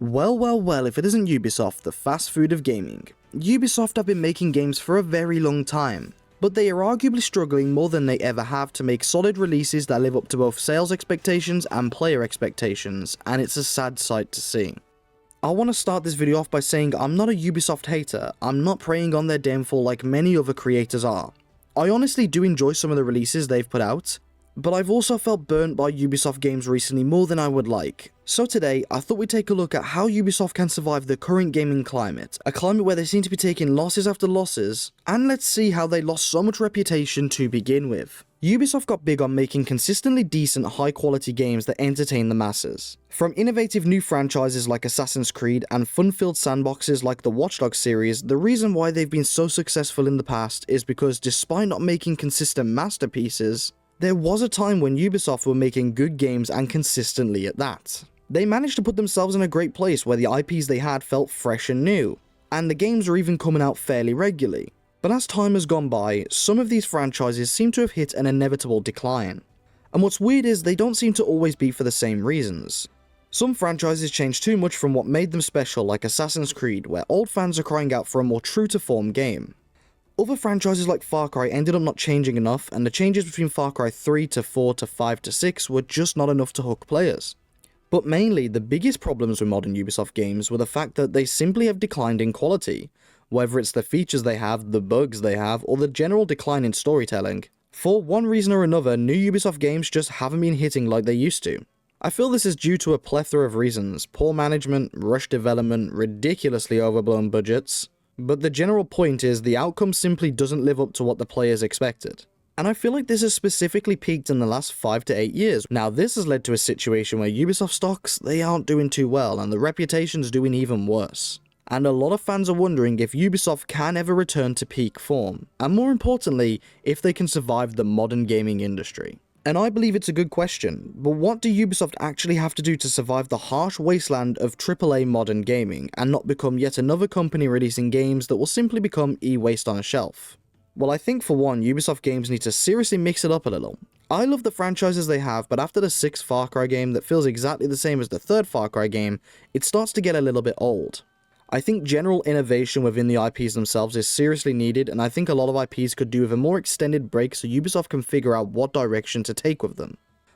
Well, if it isn't Ubisoft, the fast food of gaming. Ubisoft have been making games for a very long time, but they are arguably struggling more than they ever have to make solid releases that live up to both sales expectations and player expectations, and it's a sad sight to see. I want to start this video off by saying I'm not a Ubisoft hater. I'm not preying on their downfall like many other creators are. I honestly do enjoy some of the releases they've put out, but I've also felt burnt by Ubisoft games recently more than I would like. So today, I thought we'd take a look at how Ubisoft can survive the current gaming climate, a climate where they seem to be taking losses after losses, and let's see how they lost so much reputation to begin with. Ubisoft got big on making consistently decent, high-quality games that entertain the masses. From innovative new franchises like Assassin's Creed and fun-filled sandboxes like the Watch Dogs series, the reason why they've been so successful in the past is because despite not making consistent masterpieces, there was a time when Ubisoft were making good games and consistently at that. They managed to put themselves in a great place where the IPs they had felt fresh and new, and the games were even coming out fairly regularly. But as time has gone by, some of these franchises seem to have hit an inevitable decline. And what's weird is they don't seem to always be for the same reasons. Some franchises change too much from what made them special, like Assassin's Creed, where old fans are crying out for a more true-to-form game. Other franchises like Far Cry ended up not changing enough, and the changes between Far Cry 3 to 4 to 5 to 6 were just not enough to hook players. But mainly, the biggest problems with modern Ubisoft games were the fact that they simply have declined in quality, whether it's the features they have, the bugs they have, or the general decline in storytelling. For one reason or another, new Ubisoft games just haven't been hitting like they used to. I feel this is due to a plethora of reasons: poor management, rushed development, ridiculously overblown budgets. But the general point is the outcome simply doesn't live up to what the players expected. And I feel like this has specifically peaked in the last 5 to 8 years. Now this has led to a situation where Ubisoft stocks, they aren't doing too well and the reputation's doing even worse. And a lot of fans are wondering if Ubisoft can ever return to peak form, and more importantly, if they can survive the modern gaming industry. And I believe it's a good question, but what do Ubisoft actually have to do to survive the harsh wasteland of AAA modern gaming, and not become yet another company releasing games that will simply become e-waste on a shelf? Well, I think for one, Ubisoft games need to seriously mix it up a little. I love the franchises they have, but after the 6th Far Cry game that feels exactly the same as the 3rd Far Cry game, it starts to get a little bit old. I think general innovation within the IPs themselves is seriously needed, and I think a lot of IPs could do with a more extended break so Ubisoft can figure out what direction to take with them.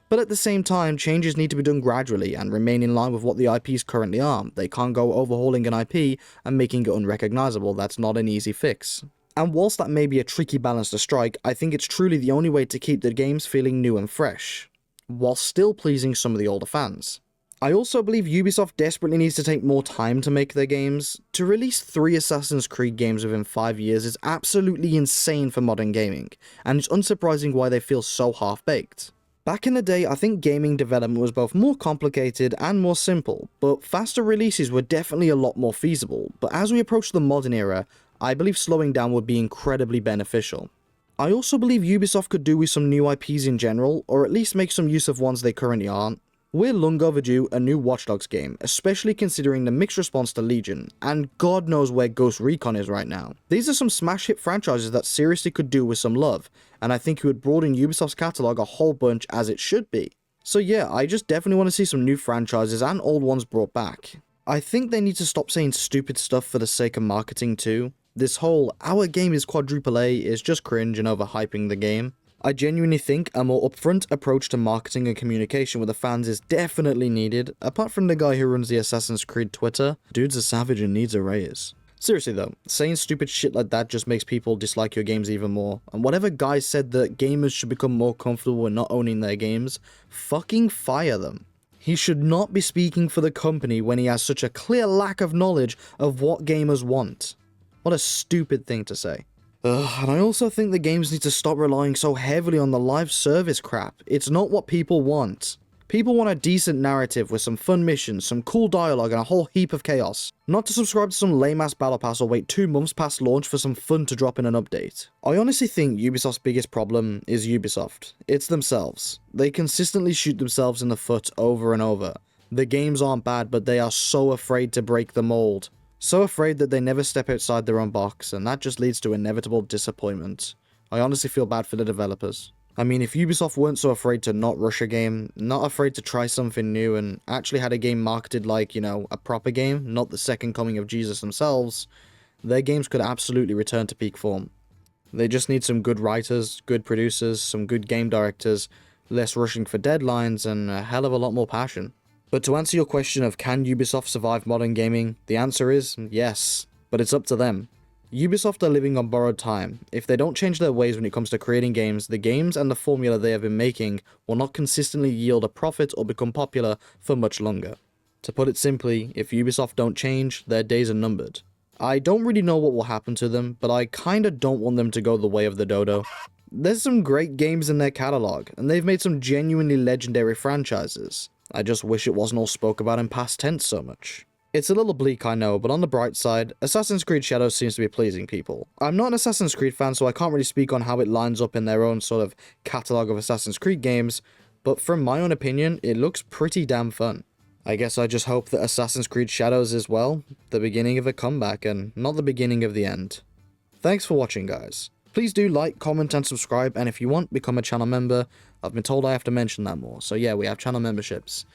But at the same time, changes need to be done gradually and remain in line with what the IPs currently are. They can't go overhauling an IP and making it unrecognizable. That's not an easy fix. And whilst that may be a tricky balance to strike, I think it's truly the only way to keep the games feeling new and fresh, while still pleasing some of the older fans. I also believe Ubisoft desperately needs to take more time to make their games. To release 3 Assassin's Creed games within 5 years is absolutely insane for modern gaming, and it's unsurprising why they feel so half-baked. Back in the day, I think gaming development was both more complicated and more simple, but faster releases were definitely a lot more feasible. But as we approach the modern era, I believe slowing down would be incredibly beneficial. I also believe Ubisoft could do with some new IPs in general, or at least make some use of ones they currently aren't. We're long overdue a new Watch Dogs game, especially considering the mixed response to Legion, and God knows where Ghost Recon is right now. These are some smash hit franchises that seriously could do with some love, and I think it would broaden Ubisoft's catalogue a whole bunch as it should be. So yeah, I just definitely want to see some new franchises and old ones brought back. I think they need to stop saying stupid stuff for the sake of marketing too. This whole "our game is quadruple A" is just cringe and overhyping the game. I genuinely think a more upfront approach to marketing and communication with the fans is definitely needed. Apart from the guy who runs the Assassin's Creed Twitter, dude's a savage and needs a raise. Seriously though, saying stupid shit like that just makes people dislike your games even more. And whatever guy said that gamers should become more comfortable with not owning their games, fucking fire them. He should not be speaking for the company when he has such a clear lack of knowledge of what gamers want. What a stupid thing to say. And I also think the games need to stop relying so heavily on the live service crap. It's not what people want. People want a decent narrative with some fun missions, some cool dialogue, and a whole heap of chaos. Not to subscribe to some lame-ass battle pass or wait 2 months past launch for some fun to drop in an update. I honestly think Ubisoft's biggest problem is Ubisoft. It's themselves. They consistently shoot themselves in the foot over and over. The games aren't bad, but they are so afraid to break the mold. So afraid that they never step outside their own box, and that just leads to inevitable disappointment. I honestly feel bad for the developers. I mean, if Ubisoft weren't so afraid to not rush a game, not afraid to try something new, and actually had a game marketed like, a proper game, not the second coming of Jesus themselves, their games could absolutely return to peak form. They just need some good writers, good producers, some good game directors, less rushing for deadlines, and a hell of a lot more passion. But to answer your question of can Ubisoft survive modern gaming, the answer is yes, but it's up to them. Ubisoft are living on borrowed time. If they don't change their ways when it comes to creating games, the games and the formula they have been making will not consistently yield a profit or become popular for much longer. To put it simply, if Ubisoft don't change, their days are numbered. I don't really know what will happen to them, but I kinda don't want them to go the way of the dodo. There's some great games in their catalogue, and they've made some genuinely legendary franchises. I just wish it wasn't all spoke about in past tense so much. It's a little bleak, I know, but on the bright side, Assassin's Creed Shadows seems to be pleasing people. I'm not an Assassin's Creed fan, so I can't really speak on how it lines up in their own sort of catalogue of Assassin's Creed games, but from my own opinion, it looks pretty damn fun. I guess I just hope that Assassin's Creed Shadows is, well, the beginning of a comeback and not the beginning of the end. Thanks for watching, guys. Please do like, comment, and subscribe, and if you want, become a channel member. I've been told I have to mention that more, so yeah, we have channel memberships.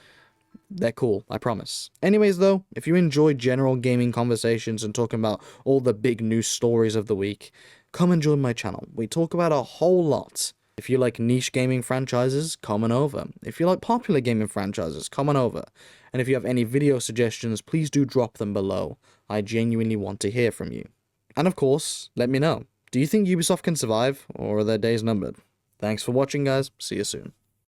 They're cool, I promise. Anyways though, if you enjoy general gaming conversations and talking about all the big news stories of the week, come and join my channel. We talk about a whole lot. If you like niche gaming franchises, come on over. If you like popular gaming franchises, come on over. And if you have any video suggestions, please do drop them below. I genuinely want to hear from you. And of course, let me know. Do you think Ubisoft can survive, or are their days numbered? Thanks for watching, guys. See you soon.